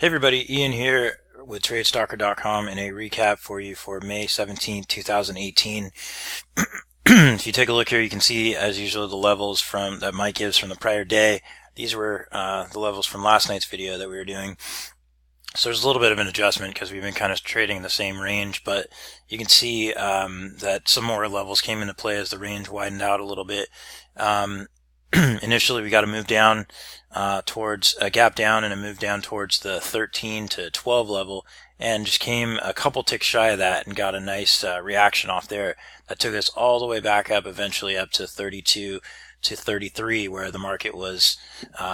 Hey everybody, Ian here with TradeStalker.com and a recap for you for May 17th, 2018. If you take a look here, you can see, as usual, the levels that Mike gives from the prior day. These were the levels from last night's video that we were doing. So there's a little bit of an adjustment because we've been kind of trading in the same range, but you can see that some more levels came into play as the range widened out a little bit. Initially, we got a move down towards a gap down and a move down towards the 13 to 12 level, and just came a couple ticks shy of that and got a nice reaction off there that took us all the way back up, eventually up to 32 to 33, where the market was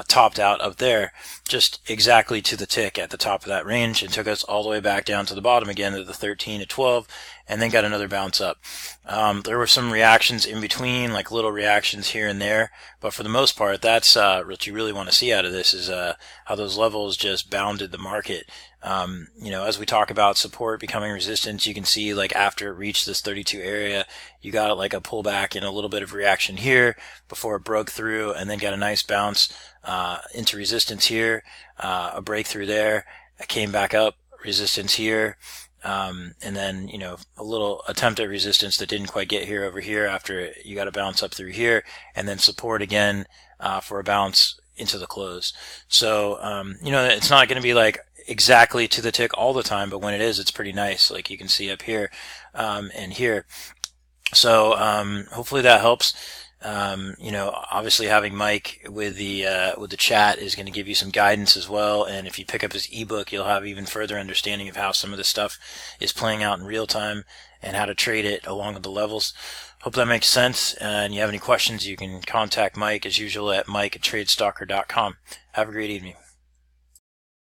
topped out up there, just exactly to the tick at the top of that range, and took us all the way back down to the bottom again to the 13 to 12, and then got another bounce up. There were some reactions in between, like little reactions here and there, but for the most part, that's what you really want to see out of this, is how those levels just bounded the market. As we talk about support becoming resistance, you can see, like, after it reached this 32 area, you got like a pullback and a little bit of reaction here before it broke through, and then got a nice bounce into resistance here, a breakthrough there. It came back up, resistance here, and then a little attempt at resistance that didn't quite get here over here after you got a bounce up through here, and then support again for a bounce into the close. So it's not going to be like exactly to the tick all the time, but when it is, it's pretty nice, like you can see up here and here. So hopefully that helps. Obviously having Mike with the chat is going to give you some guidance as well, and if you pick up his ebook, you'll have even further understanding of how some of this stuff is playing out in real time and how to trade it along with the levels. Hope that makes sense, and you have any questions, you can contact Mike as usual at mike@tradestalker.com. Have a great evening.